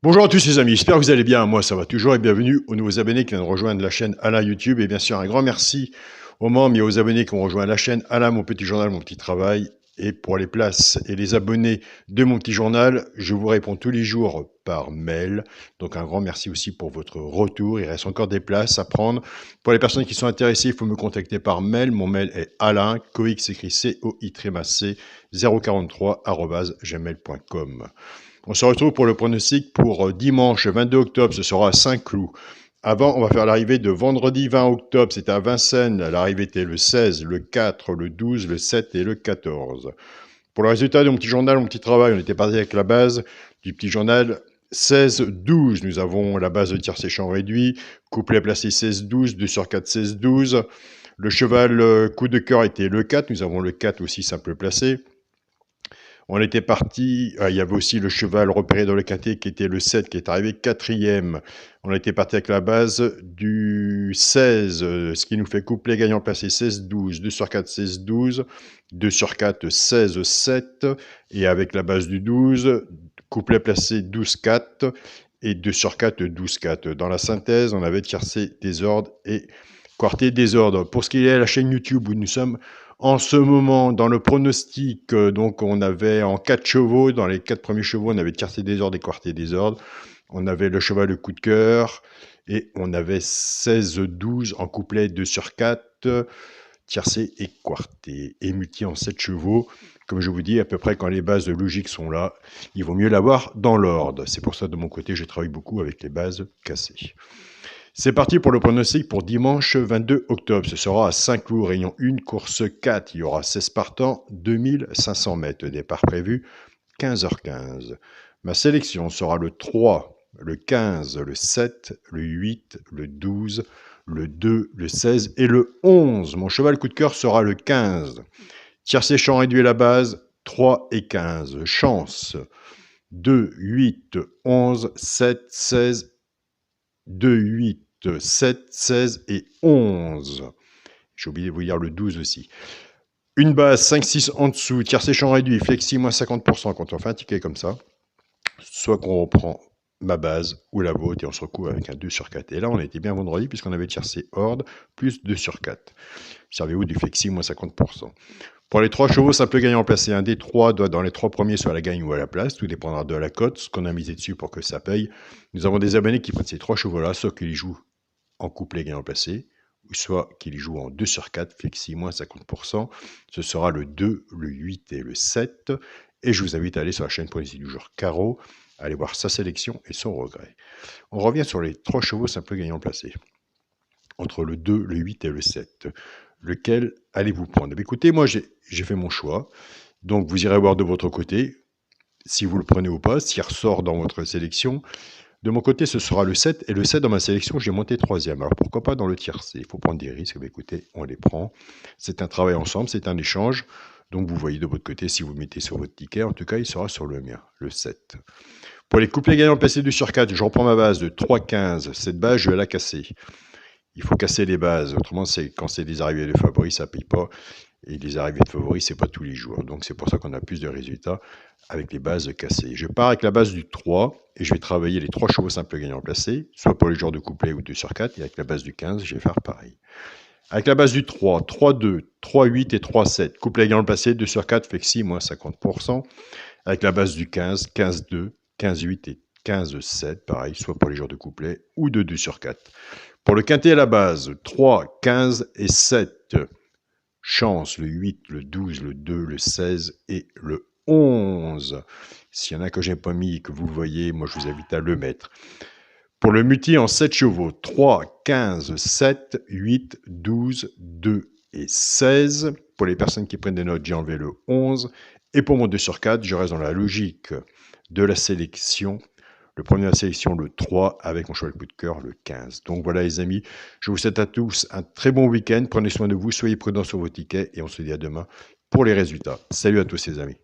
Bonjour à tous les amis, j'espère que vous allez bien, moi ça va toujours et bienvenue aux nouveaux abonnés qui viennent de rejoindre la chaîne Alain YouTube et bien sûr un grand merci aux membres et aux abonnés qui ont rejoint la chaîne Alain, mon petit journal, mon petit travail. Et pour les places et les abonnés de mon petit journal, je vous réponds tous les jours par mail. Donc un grand merci aussi pour votre retour, il reste encore des places à prendre. Pour les personnes qui sont intéressées, il faut me contacter par mail, mon mail est alain, cox écrit C-O-I-C, 043@gmail.com. On se retrouve pour le pronostic pour dimanche 22 octobre, ce sera à Saint-Cloud. Avant, on va faire l'arrivée de vendredi 20 octobre, c'était à Vincennes. L'arrivée était le 16, le 4, le 12, le 7 et le 14. Pour le résultat de mon petit journal, mon petit travail, on était parti avec la base du petit journal 16-12. Nous avons la base de tiercé champ réduit, couplet placé 16-12, 2 sur 4, 16-12. Le cheval coup de cœur était le 4, nous avons le 4 aussi simple placé. On était parti, il y avait aussi le cheval repéré dans le quintet qui était le 7 qui est arrivé 4e. On était parti avec la base du 16, ce qui nous fait couplet gagnant placé 16-12, 2 sur 4, 16-12, 2 sur 4, 16-7, et avec la base du 12, couplet placé 12-4 et 2 sur 4, 12-4. Dans la synthèse, on avait tiercé désordre et quarté désordre. Pour ce qui est de la chaîne YouTube où nous sommes en ce moment, dans le pronostic, donc on avait en 4 chevaux, dans les 4 premiers chevaux, on avait tiercé désordre et quarté désordre. On avait le cheval de coup de cœur et on avait 16-12 en couplet 2 sur 4, tiercé et quarté, et multi en 7 chevaux. Comme je vous dis, à peu près quand les bases de logique sont là, il vaut mieux l'avoir dans l'ordre. C'est pour ça, de mon côté, je travaille beaucoup avec les bases cassées. C'est parti pour le pronostic pour dimanche 22 octobre. Ce sera à Saint-Cloud, Réunion 1, course 4. Il y aura 16 partants, 2500 mètres. Départ prévu, 15h15. Ma sélection sera le 3, le 15, le 7, le 8, le 12, le 2, le 16 et le 11. Mon cheval coup de cœur sera le 15. Tiercé champ réduit à la base, 3 et 15. Chance, 2, 8, 11, 7, 16, 2, 8, 7, 16 et 11. J'ai oublié de vous dire le 12 aussi. Une base 5-6 en dessous, tiercé champ réduit, flexi moins 50% quand on fait un ticket comme ça. Soit qu'on reprend ma base ou la vôtre et on se retrouve avec un 2 sur 4. Et là, on était bien vendredi puisqu'on avait tiercé horde plus 2 sur 4. Servez-vous du flexi moins 50%. Pour les 3 chevaux, simple gagnant placé, un des 3 doit dans les 3 premiers soit à la gagne ou à la place. Tout dépendra de la cote, ce qu'on a misé dessus pour que ça paye. Nous avons des abonnés qui prennent ces 3 chevaux-là, soit qu'ils jouent en couplet gagnant placé, ou soit qu'ils jouent en 2 sur 4, flexi moins 50%. Ce sera le 2, le 8 et le 7. Et je vous invite à aller sur la chaîne Pronostic du jour Caro, aller voir sa sélection et son regret. On revient sur les 3 chevaux simple gagnant placé. Entre le 2, le 8 et le 7. Lequel allez-vous prendre? Écoutez, moi j'ai fait mon choix, donc vous irez voir de votre côté si vous le prenez ou pas, s'il ressort dans votre sélection. De mon côté, ce sera le 7, et le 7 dans ma sélection, j'ai monté 3e. Alors pourquoi pas dans le tiercé? Il faut prendre des risques, mais écoutez, on les prend. C'est un travail ensemble, c'est un échange, donc vous voyez de votre côté si vous mettez sur votre ticket. En tout cas, il sera sur le mien, le 7. Pour les couplets gagnants placés 2 sur 4, je reprends ma base de 3-15. Cette base, je vais la casser. Il faut casser les bases, autrement, quand c'est des arrivées de favoris, ça ne paye pas. Et les arrivées de favoris, ce n'est pas tous les jours. Donc c'est pour ça qu'on a plus de résultats avec les bases cassées. Je pars avec la base du 3 et je vais travailler les 3 chevaux simples gagnants placés, soit pour les genres de couplet ou 2 sur 4. Et avec la base du 15, je vais faire pareil. Avec la base du 3, 3-2, 3-8 et 3-7. Couplet gagnant placé, 2 sur 4, flexi, moins 50%. Avec la base du 15, 15-2, 15-8 et 15-7, pareil, soit pour les genres de couplet ou de 2 sur 4. Pour le quintet à la base, 3, 15 et 7. Chance, le 8, le 12, le 2, le 16 et le 11. S'il y en a que je n'ai pas mis et que vous voyez, moi je vous invite à le mettre. Pour le multi en 7 chevaux, 3, 15, 7, 8, 12, 2 et 16. Pour les personnes qui prennent des notes, j'ai enlevé le 11. Et pour mon 2 sur 4, je reste dans la logique de la sélection. Le premier de la sélection, le 3, avec mon cheval coup de cœur, le 15. Donc voilà les amis, je vous souhaite à tous un très bon week-end. Prenez soin de vous, soyez prudents sur vos tickets et on se dit à demain pour les résultats. Salut à tous les amis.